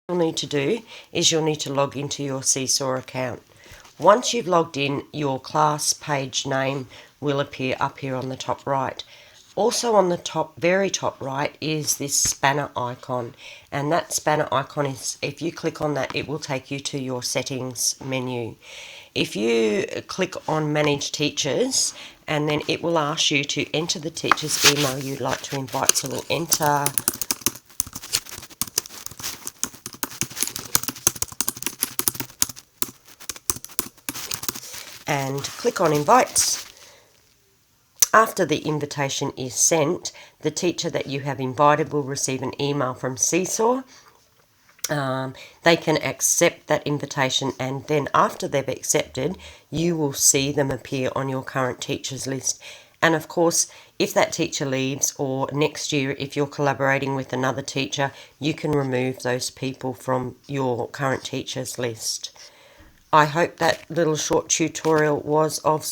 you'll need to do is you'll need to log into your Seesaw account. Once you've logged in, your class page name will appear up here on the top right. Also on the top, very top right, is this spanner icon, and that spanner icon is, if you click on that, it will take you to your settings menu. If you click on Manage Teachers, and then it will ask you to enter the teacher's email you'd like to invite, so we'll enter and click on Invites. After the invitation is sent, the teacher that you have invited will receive an email from Seesaw. They can accept that invitation, and then after they've accepted, you will see them appear on your current teachers list. And of course, if that teacher leaves, or next year if you're collaborating with another teacher, you can remove those people from your current teachers list. I hope that little short tutorial was of